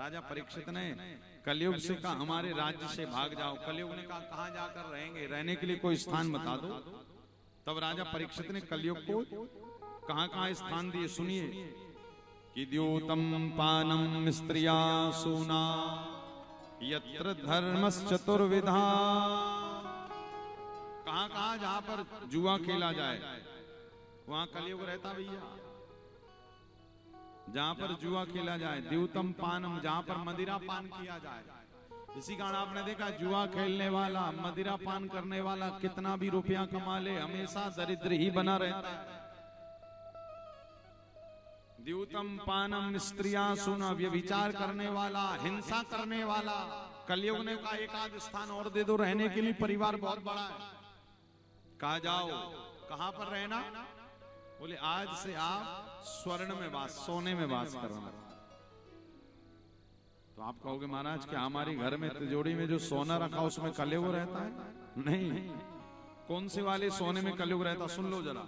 राजा परीक्षित ने कलयुग से कहा हमारे राज्य से भाग जाओ। कलयुग ने कहा कहां जाकर रहेंगे, रहने के लिए कोई स्थान बता दो। तब राजा परीक्षित ने कलयुग को कहां कहां स्थान दिए, सुनिए कि द्योतम पानम स्त्रिया सूना यत्र धर्मश्चतुर्विधा। कहां कहां जहां पर जुआ खेला जाए वहां कलयुग रहता भैया। जहां पर जुआ खेला जाए, द्यूतम पानम जहां पर मदिरा पान किया जाए। इसी कारण आपने देखा जुआ खेलने वाला, मदिरा पान करने वाला कितना भी रुपया कमा ले हमेशा दरिद्र ही बना रहता है। द्यूतम पानम स्त्रिया सुना, व्यभिचार करने वाला, हिंसा करने वाला। कलयुग ने कहा एक आध स्थान और दे दो रहने के लिए, परिवार बहुत बड़ा है। कहा जाओ, कहां पर रहना? बोले आज से आप स्वर्ण में वास, सोने में वास करना। तो आप कहोगे महाराज क्या हमारी घर में तिजोरी में जो सोना रखा उसमें कलयुग रहता है? नहीं। कौन से वाले सोने में कलयुग रहता? सुन लो जरा।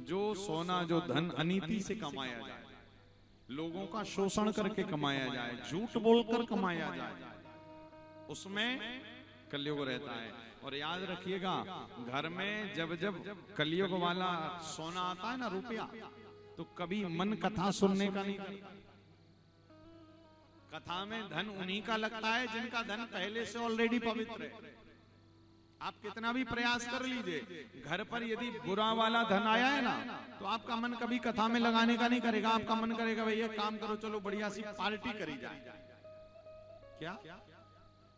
जो सोना, जो धन अनीति से कमाया जाए, लोगों का शोषण करके कमाया जाए, झूठ बोलकर कमाया जाए, उसमें कलयुग रहता है। और याद रखिएगा, घर में जब जब कलयुग वाला सोना आता है ना, रुपया, तो कभी मन कथा सुनने का नहीं करता। कथा में धन उन्हीं का लगता है जिनका धन पहले से ऑलरेडी पवित्र है। आप कितना भी प्रयास कर लीजिए, घर पर यदि बुरा वाला धन आया है ना, तो आपका मन कभी कथा में लगाने का नहीं करेगा। आपका मन करेगा भैया काम करो, चलो बढ़िया सी पार्टी करी जाए। क्या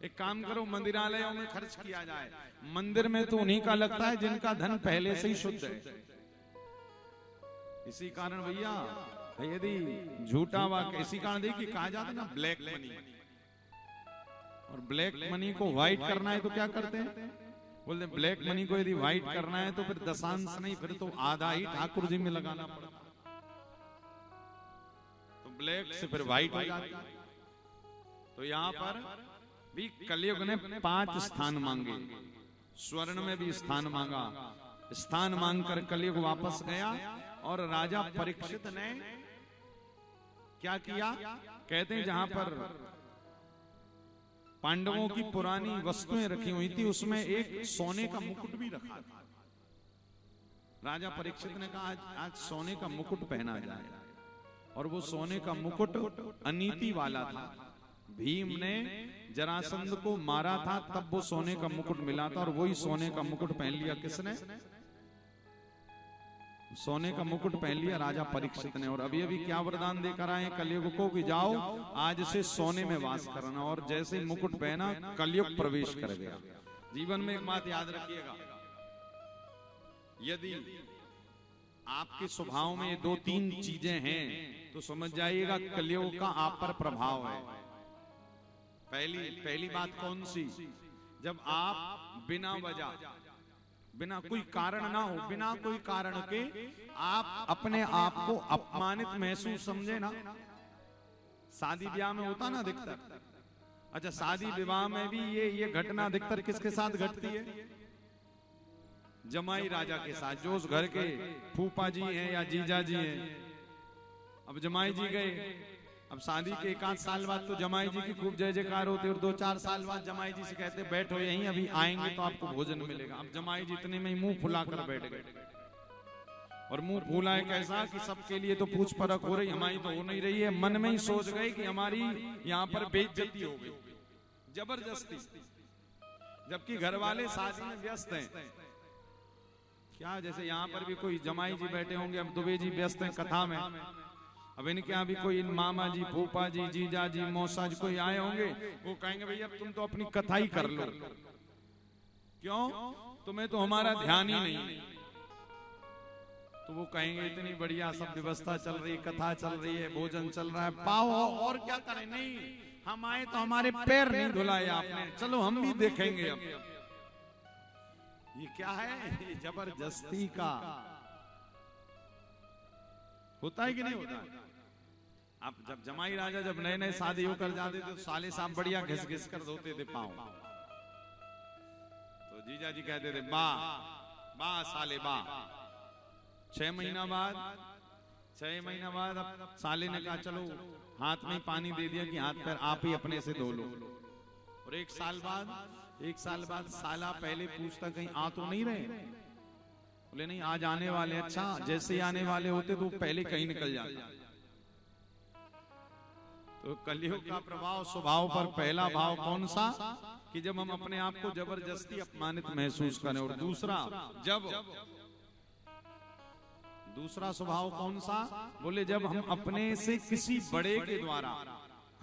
एक काम करो, मंदिरालयों में खर्च किया जाए। मंदिर में तो उन्हीं का लगता है जिनका धन पहले से ही शुद्ध है। इसी कारण भैया यदि झूठा वाक्य, इसी कारण देखिए कहा जाता है ना ब्लैक मनी, और ब्लैक मनी को व्हाइट करना है तो क्या करते हैं? बोलते ब्लैक मनी को यदि व्हाइट करना है तो फिर दशांश नहीं, फिर तो आधा ही ठाकुर जी में लगाना पड़ता। तो ब्लैक से फिर व्हाइट हो जाता। तो यहां पर भी कलयुग ने 5 स्थान मांगे, स्वर्ण में भी स्थान मांगा। स्थान मांगकर कलयुग वापस गया और राजा परीक्षित ने क्या किया? कहते हैं जहां पर पांडवों की पुरानी वस्तुएं रखी हुई थी उसमें एक सोने का मुकुट भी रखा था। राजा परीक्षित ने कहा आज सोने का मुकुट पहना जाए। और वो सोने का मुकुट अनीति वाला था। भीम ने जरासंध को मारा था तब वो सोने का मुकुट मिला था, और वही सोने का मुकुट पहन लिया। किसने? सोने का मुकुट पहन लिया राजा परीक्षित ने। और अभी अभी क्या वरदान देकर आए कलयुग को कि जाओ आज से सोने में वास करना। और जैसे मुकुट पहना कलयुग प्रवेश कर गया। जीवन में एक बात याद रखिएगा, यदि आपके स्वभाव में 2-3 चीजें हैं तो समझ जाइएगा कलयुग का आप पर प्रभाव है। पहली बात कौन सी? जब आप बिना वजह, बिना कोई कारण ना हो, बिना कोई कारण के आप अपने आप को अपमानित महसूस समझे ना। शादी ब्याह में होता ना अधिकतर। अच्छा, शादी विवाह में भी ये घटना अधिकतर किसके साथ घटती है? जमाई राजा के साथ, जो उस घर के फूफा जी हैं या जीजा जी हैं। अब जमाई जी गए, अब शादी के 1-8 साल बाद तो जमाई जी की खूब जय जयकार होती है, और 2-4 साल बाद जमाई जी से कहते बैठो यहीं, अभी आएंगे तो आपको भोजन मिलेगा। अब जमाई जी इतने में ही मुंह फुलाकर बैठ गए। और मुंह फूला है कैसा कि सबके लिए तो पूछ परख हो रही, हमारी तो हो नहीं रही है। मन में ही सोच गए कि हमारी यहाँ पर बेइज्जती हो गई जबरदस्ती, जबकि घर वाले शादी में व्यस्त हैं। क्या जैसे यहाँ पर भी कोई जमाई जी बैठे होंगे, अब दुबे जी व्यस्त हैं कथा में। अब इनके यहाँ भी कोई मामा जी, फूफा जी, जीजा जी, मौसा जी कोई आए होंगे, वो कहेंगे भैया तुम तो अपनी कथा ही कर लो। क्यों? तुम्हें तो हमारा ध्यान ही नहीं। तो वो कहेंगे इतनी बढ़िया सब व्यवस्था चल रही है, कथा चल रही है, भोजन चल रहा है, पाओ और क्या करें। नहीं, हम आए तो हमारे पैर नहीं धुलाए आपने, चलो हम भी देखेंगे। अब ये क्या है? ये जबरदस्ती का होता है कि नहीं होता? अब जब जमाई राजा जब नए नए शादी होकर जाते थे तो साले साहब बढ़िया घिस घिस कर धोते थे पाँव। तो जीजा जी कहते थे बा बा साले बा। 6 महीना बाद अब साले ने कहा चलो हाथ में ही पानी दे दिया कि हाथ पैर आप ही अपने से धो लो। और एक साल बाद साला पहले पूछता कहीं आ तो नहीं रहे? बोले नहीं आज आने वाले। अच्छा, जैसे ही आने वाले होते तो पहले कहीं निकल जाते। तो कलयुग का प्रभाव स्वभाव पर पहला भाव कौन सा? कि जब हम अपने आप को जबरदस्ती अपमानित महसूस करें। और दूसरा स्वभाव कौन सा? बोले जब हम अपने से किसी बड़े के द्वारा,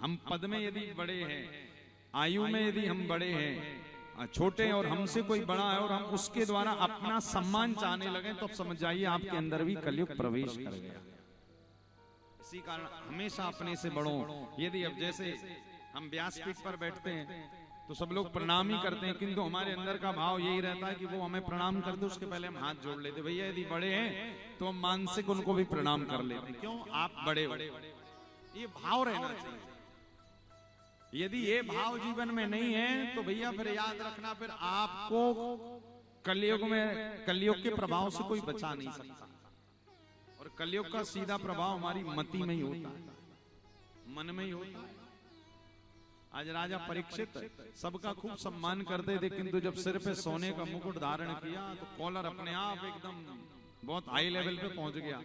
हम पद में यदि बड़े हैं, आयु में यदि हम बड़े हैं, छोटे और हमसे कोई बड़ा है और हम उसके द्वारा अपना सम्मान चाहने लगे, तो अब समझ जाइए आपके अंदर भी कलयुग प्रवेश कर गया। इसी कारण हमेशा अपने से बड़ों, यदि अब जैसे हम व्यासपीठ पर बैठते हैं तो सब लोग प्रणाम ही करते हैं, किंतु हमारे अंदर का भाव यही रहता है कि वो हमें प्रणाम करते उसके पहले हम हाथ जोड़ लेते। भैया यदि बड़े हैं तो हम मानसिक उनको भी प्रणाम कर लेते। क्यों? आप बड़े हो, ये भाव रहना चाहिए। यदि ये भाव जीवन में नहीं है तो भैया फिर याद रखना, फिर आपको कलयुग के प्रभाव से कोई बचा नहीं सकता। और कलयुग का सीधा प्रभाव हमारी मति में ही होता है, मन में ही होता है। आज राजा परीक्षित सबका खूब सम्मान करते थे, किंतु जब सिर पे सोने का मुकुट धारण किया तो कॉलर अपने आप एकदम बहुत हाई लेवल पे पहुंच गया,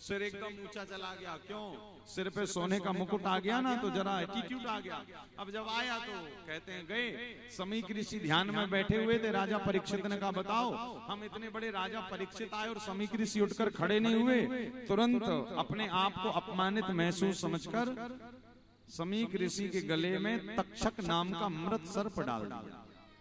सिर एकदम ऊंचा चला गया। क्यों? सिर पे सोने का मुकुट आ गया ना, तो जरा एटीट्यूड आ गया। अब जब आया तो कहते हैं गए समीक ऋषि ध्यान में बैठे हुए थे। राजा परीक्षित ने कहा बताओ, हम इतने बड़े राजा परीक्षित आए और समीक ऋषि उठकर खड़े नहीं हुए। तुरंत अपने आप को अपमानित महसूस समझकर समीक ऋषि के गले में तक्षक नाम का मृत सर्प डाल दिया।